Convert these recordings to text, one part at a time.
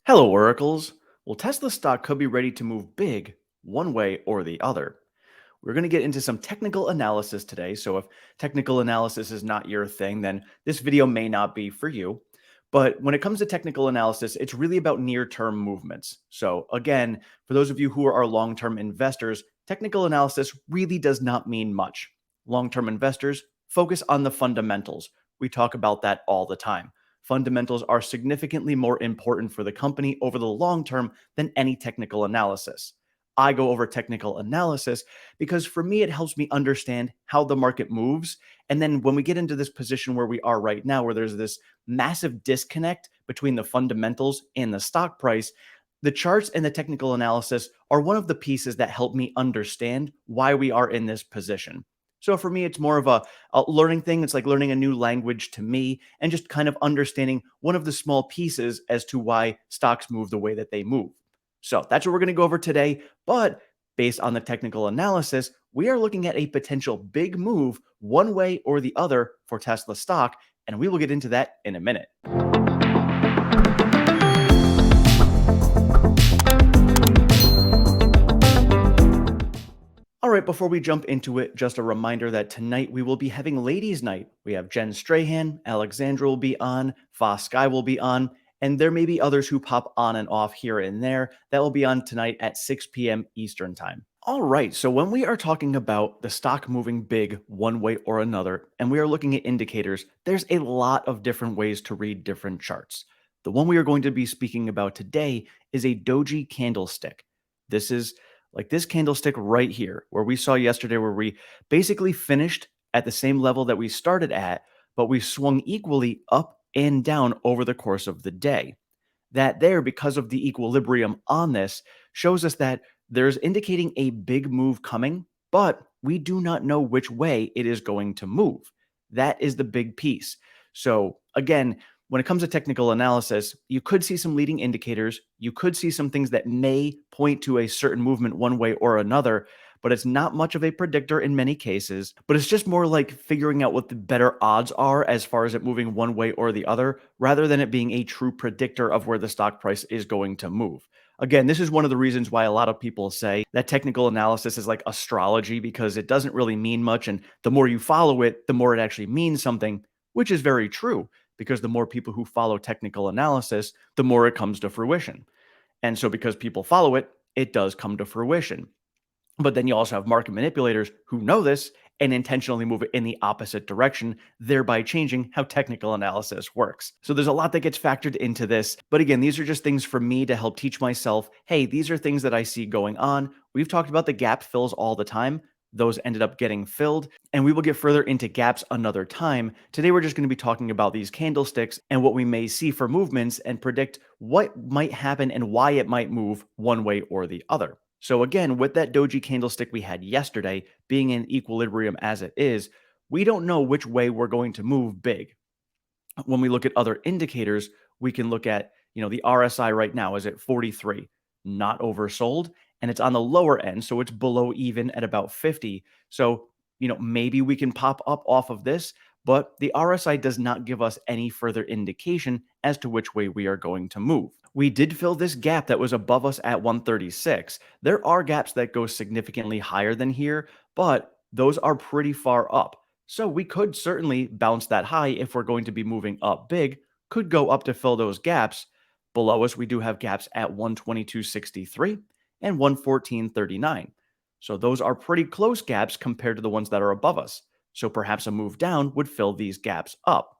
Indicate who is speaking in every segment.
Speaker 1: Hello, Oracles. Well, Tesla stock could be ready to move big one way or the other. We're going to get into some technical analysis today. So, if technical analysis is not your thing, then this video may not be for you. But when it comes to technical analysis, it's really about near term movements. So, again, for those of you who are long term investors, technical analysis really does not mean much. Long term investors focus on the fundamentals. We talk about that all the time. Fundamentals are significantly more important for the company over the long term than any technical analysis. I go over technical analysis because for me, it helps me understand how the market moves. And then when we get into this position where we are right now, where there's this massive disconnect between the fundamentals and the stock price, the charts and the technical analysis are one of the pieces that help me understand why we are in this position. So for me, it's more of a learning thing. It's like learning a new language to me and just kind of understanding one of the small pieces as to why stocks move the way that they move. So that's what we're going to go over today. But based on the technical analysis, we are looking at a potential big move one way or the other for Tesla stock. And we will get into that in a minute. All right, before we jump into it, just a reminder that tonight we will be having Ladies' Night. We have Jen Strahan, Alexandra will be on, Foss Sky will be on, and there may be others who pop on and off here and there that will be on tonight at 6 p.m. Eastern Time. All right, so when we are talking about the stock moving big one way or another, and we are looking at indicators, there's a lot of different ways to read different charts. The one we are going to be speaking about today is a doji candlestick. This is like this candlestick right here, where we saw yesterday, where we basically finished at the same level that we started at, but we swung equally up and down over the course of the day. That there, because of the equilibrium on this, shows us that there's indicating a big move coming, but we do not know which way it is going to move. That is the big piece. So, again, when it comes to technical analysis, you could see some leading indicators. You could see some things that may point to a certain movement one way or another, but it's not much of a predictor in many cases. But it's just more like figuring out what the better odds are as far as it moving one way or the other, rather than it being a true predictor of where the stock price is going to move. Again, this is one of the reasons why a lot of people say that technical analysis is like astrology, because it doesn't really mean much. And the more you follow it, the more it actually means something, which is very true, because the more people who follow technical analysis, the more it comes to fruition. And so because people follow it, it does come to fruition. But then you also have market manipulators who know this and intentionally move it in the opposite direction, thereby changing how technical analysis works. So there's a lot that gets factored into this. But again, these are just things for me to help teach myself, hey, these are things that I see going on. We've talked about the gap fills all the time. Those ended up getting filled, and we will get further into gaps another time. Today, we're just going to be talking about these candlesticks and what we may see for movements and predict what might happen and why it might move one way or the other. So again, with that doji candlestick we had yesterday being in equilibrium as it is, we don't know which way we're going to move big. When we look at other indicators, we can look at, the RSI right now is at 43, not oversold, and it's on the lower end, so it's below even at about 50. So, maybe we can pop up off of this, but the RSI does not give us any further indication as to which way we are going to move. We did fill this gap that was above us at 136. There are gaps that go significantly higher than here, but those are pretty far up. So we could certainly bounce that high if we're going to be moving up big, could go up to fill those gaps. Below us, we do have gaps at 122.63 and 114.39. So those are pretty close gaps compared to the ones that are above us. So perhaps a move down would fill these gaps up.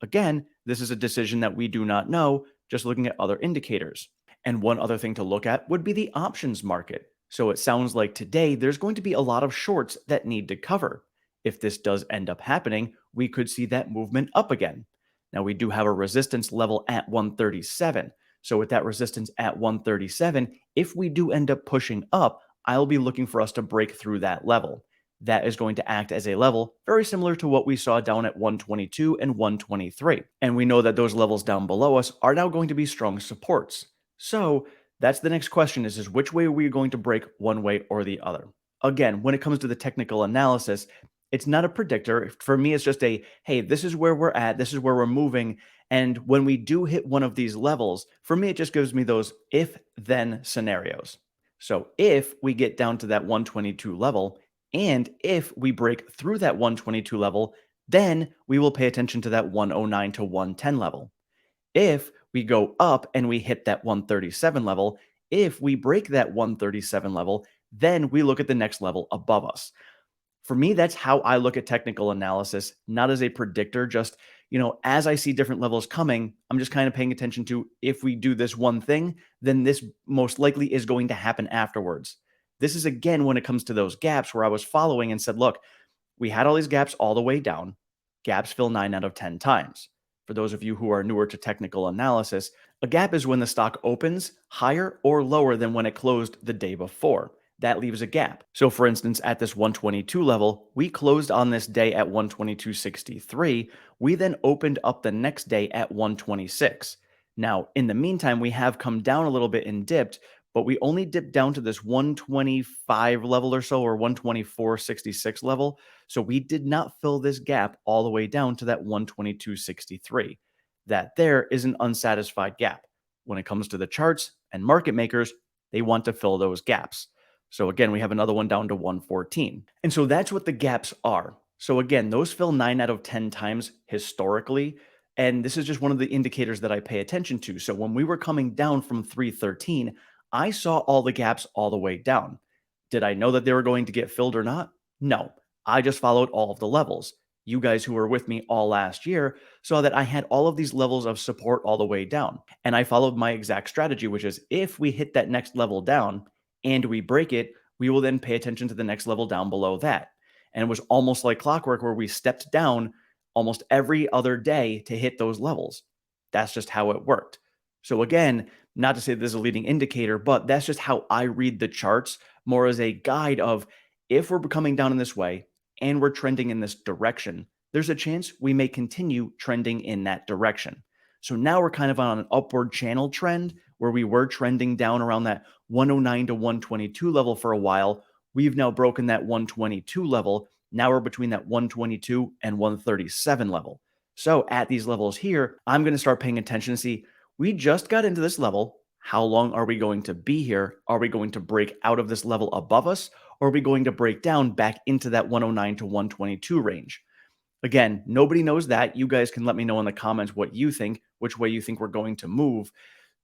Speaker 1: Again, this is a decision that we do not know, just looking at other indicators. And one other thing to look at would be the options market. So it sounds like today there's going to be a lot of shorts that need to cover. If this does end up happening, we could see that movement up again. Now, we do have a resistance level at 137. So with that resistance at 137, if we do end up pushing up, I'll be looking for us to break through that level. That is going to act as a level very similar to what we saw down at 122 and 123. And we know that those levels down below us are now going to be strong supports. So that's the next question is which way are we going to break one way or the other? Again, when it comes to the technical analysis, it's not a predictor. For me, it's just hey, this is where we're at. This is where we're moving. And when we do hit one of these levels, for me, it just gives me those if then scenarios. So if we get down to that 122 level, and if we break through that 122 level, then we will pay attention to that 109 to 110 level. If we go up and we hit that 137 level, if we break that 137 level, then we look at the next level above us. For me, that's how I look at technical analysis, not as a predictor, just, as I see different levels coming, I'm just kind of paying attention to if we do this one thing, then this most likely is going to happen afterwards. This is again when it comes to those gaps where I was following and said, look, we had all these gaps all the way down. Gaps fill 9 out of 10 times. For those of you who are newer to technical analysis, a gap is when the stock opens higher or lower than when it closed the day before. That leaves a gap. So, for instance, at this 122 level, we closed on this day at 122.63. We then opened up the next day at 126. Now, in the meantime, we have come down a little bit and dipped, but we only dipped down to this 125 level or so, or 124.66 level. So we did not fill this gap all the way down to that 122.63. That there is an unsatisfied gap. When it comes to the charts and market makers, they want to fill those gaps. So again, we have another one down to 114. And so that's what the gaps are. So again, those fill 9 out of 10 times historically. And this is just one of the indicators that I pay attention to. So when we were coming down from 313, I saw all the gaps all the way down. Did I know that they were going to get filled or not? No. I just followed all of the levels. You guys who were with me all last year saw that I had all of these levels of support all the way down. And I followed my exact strategy, which is if we hit that next level down and we break it, we will then pay attention to the next level down below that. And it was almost like clockwork where we stepped down almost every other day to hit those levels. That's just how it worked. So again, not to say this is a leading indicator, but that's just how I read the charts more as a guide of if we're coming down in this way and we're trending in this direction, there's a chance we may continue trending in that direction. So now we're kind of on an upward channel trend where we were trending down around that 109 to 122 level for a while. We've now broken that 122 level. Now we're between that 122 and 137 level. So at these levels here, I'm going to start paying attention to see we just got into this level. How long are we going to be here? Are we going to break out of this level above us? Or are we going to break down back into that 109 to 122 range? Again, nobody knows that. You guys can let me know in the comments what you think, which way you think we're going to move.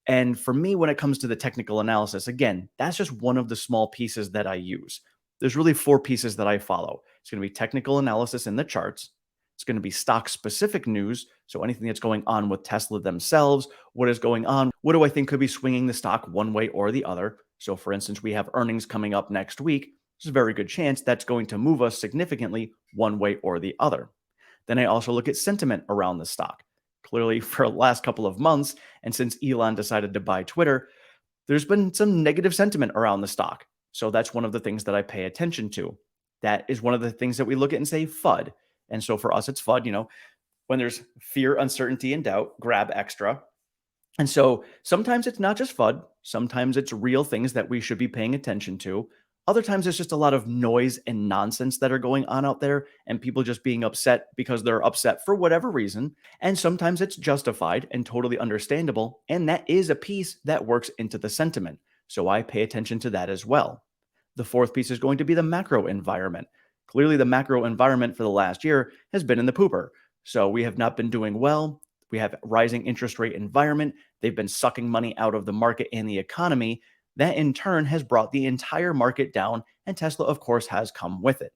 Speaker 1: And for me, when it comes to the technical analysis, again, that's just one of the small pieces that I use. There's really four pieces that I follow. It's going to be technical analysis in the charts. It's going to be stock specific news. So anything that's going on with Tesla themselves, what is going on? What do I think could be swinging the stock one way or the other? So for instance, we have earnings coming up next week. There's a very good chance that's going to move us significantly one way or the other. Then I also look at sentiment around the stock. Clearly, for the last couple of months, and since Elon decided to buy Twitter, there's been some negative sentiment around the stock. So that's one of the things that I pay attention to. That is one of the things that we look at and say FUD. And so for us, it's FUD. When there's fear, uncertainty, and doubt, grab extra. And so sometimes it's not just FUD. Sometimes it's real things that we should be paying attention to. Other times it's just a lot of noise and nonsense that are going on out there and people just being upset because they're upset for whatever reason. And sometimes it's justified and totally understandable. And that is a piece that works into the sentiment. So I pay attention to that as well. The fourth piece is going to be the macro environment. Clearly, the macro environment for the last year has been in the pooper. So we have not been doing well. We have rising interest rate environment. They've been sucking money out of the market and the economy. That in turn has brought the entire market down, and Tesla, of course, has come with it.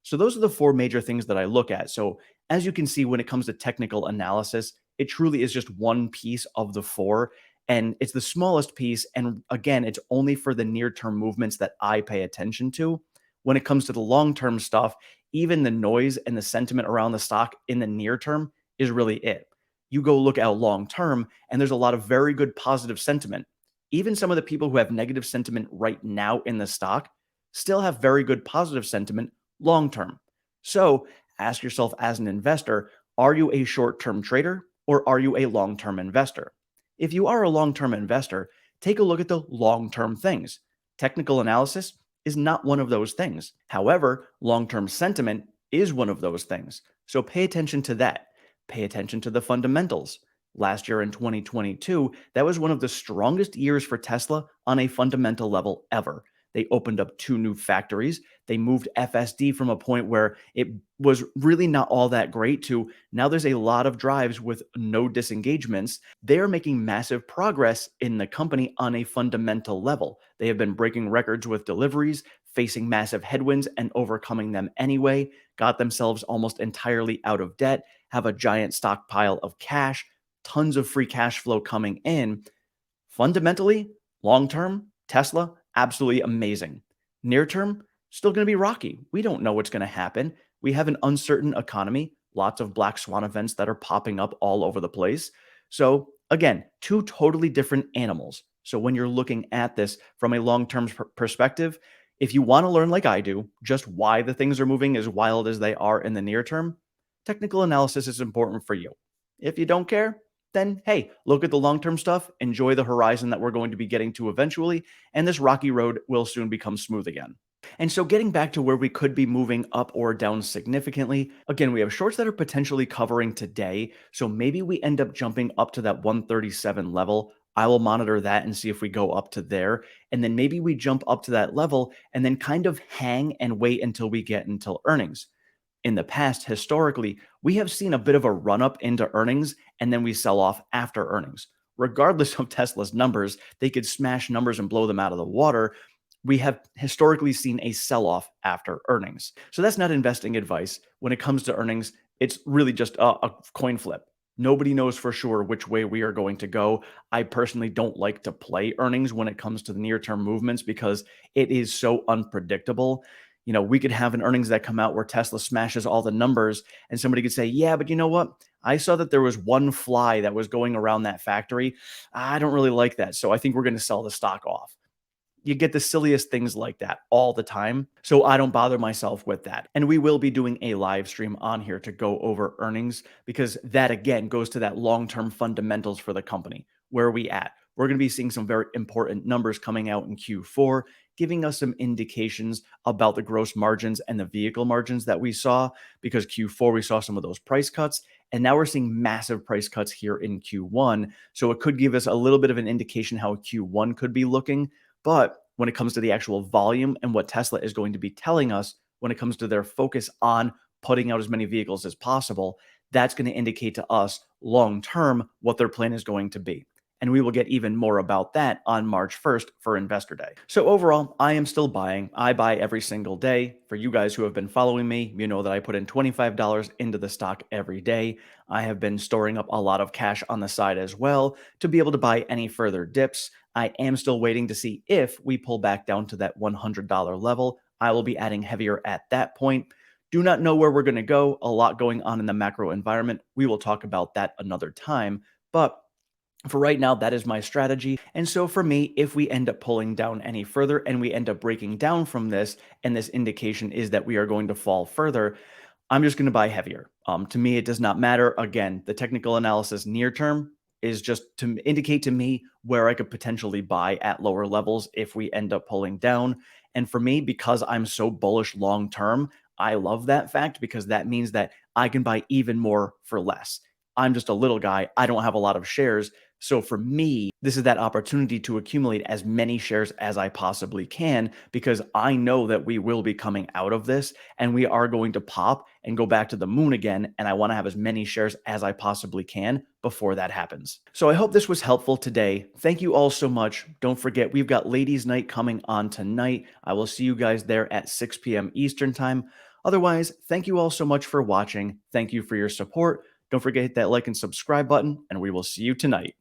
Speaker 1: So those are the four major things that I look at. So as you can see, when it comes to technical analysis, it truly is just one piece of the four, and it's the smallest piece. And again, it's only for the near-term movements that I pay attention to. When it comes to the long-term stuff, even the noise and the sentiment around the stock in the near term is really it. You go look out long term, and there's a lot of very good positive sentiment. Even some of the people who have negative sentiment right now in the stock still have very good positive sentiment long term. So ask yourself as an investor, are you a short term trader or are you a long term investor? If you are a long term investor, take a look at the long term things. Technical analysis is not one of those things. However, long term sentiment is one of those things. So pay attention to that. Pay attention to the fundamentals. Last year in 2022, that was one of the strongest years for Tesla on a fundamental level ever. They opened up two new factories. They moved FSD from a point where it was really not all that great to now there's a lot of drives with no disengagements. They are making massive progress in the company on a fundamental level. They have been breaking records with deliveries, facing massive headwinds and overcoming them anyway, got themselves almost entirely out of debt, have a giant stockpile of cash, tons of free cash flow coming in. Fundamentally, long term, Tesla, absolutely amazing. Near term, still going to be rocky. We don't know what's going to happen. We have an uncertain economy, lots of black swan events that are popping up all over the place. So, again, two totally different animals. So, when you're looking at this from a long term perspective, if you want to learn like I do, just why the things are moving as wild as they are in the near term, technical analysis is important for you. If you don't care, then hey, look at the long term stuff, enjoy the horizon that we're going to be getting to eventually, and this rocky road will soon become smooth again. And so, getting back to where we could be moving up or down significantly, again, we have shorts that are potentially covering today. So, maybe we end up jumping up to that 137 level. I will monitor that and see if we go up to there. And then maybe we jump up to that level and then kind of hang and wait until we get until earnings. In the past, historically, we have seen a bit of a run up into earnings and then we sell off after earnings. Regardless of Tesla's numbers, they could smash numbers and blow them out of the water. We have historically seen a sell off after earnings. So that's not investing advice. When it comes to earnings, it's really just a coin flip. Nobody knows for sure which way we are going to go. I personally don't like to play earnings when it comes to the near term movements because it is so unpredictable. We could have an earnings that come out where Tesla smashes all the numbers, and somebody could say, yeah, but you know what? I saw that there was one fly that was going around that factory. I don't really like that. So I think we're going to sell the stock off. You get the silliest things like that all the time. So I don't bother myself with that. And we will be doing a live stream on here to go over earnings because that again goes to that long-term fundamentals for the company. Where are we at? We're going to be seeing some very important numbers coming out in Q4, giving us some indications about the gross margins and the vehicle margins that we saw because Q4 we saw some of those price cuts and now we're seeing massive price cuts here in Q1. So it could give us a little bit of an indication how Q1 could be looking. But when it comes to the actual volume and what Tesla is going to be telling us when it comes to their focus on putting out as many vehicles as possible, that's going to indicate to us long term what their plan is going to be. And we will get even more about that on March 1st for Investor Day. So overall, I am still buying. I buy every single day. For you guys who have been following me, you know that I put in $25 into the stock every day. I have been storing up a lot of cash on the side as well to be able to buy any further dips. I am still waiting to see if we pull back down to that $100 level. I will be adding heavier at that point. Do not know where we're going to go. A lot going on in the macro environment. We will talk about that another time. But for right now, that is my strategy. And so for me, if we end up pulling down any further and we end up breaking down from this, and this indication is that we are going to fall further, I'm just going to buy heavier. To me, it does not matter. Again, the technical analysis near term is just to indicate to me where I could potentially buy at lower levels if we end up pulling down. And for me, because I'm so bullish long term, I love that fact because that means that I can buy even more for less. I'm just a little guy. I don't have a lot of shares. So for me, this is that opportunity to accumulate as many shares as I possibly can because I know that we will be coming out of this and we are going to pop and go back to the moon again. And I want to have as many shares as I possibly can before that happens. So I hope this was helpful today. Thank you all so much. Don't forget, we've got Ladies Night coming on tonight. I will see you guys there at 6 p.m. Eastern Time. Otherwise, thank you all so much for watching. Thank you for your support. Don't forget to hit that like and subscribe button, and we will see you tonight.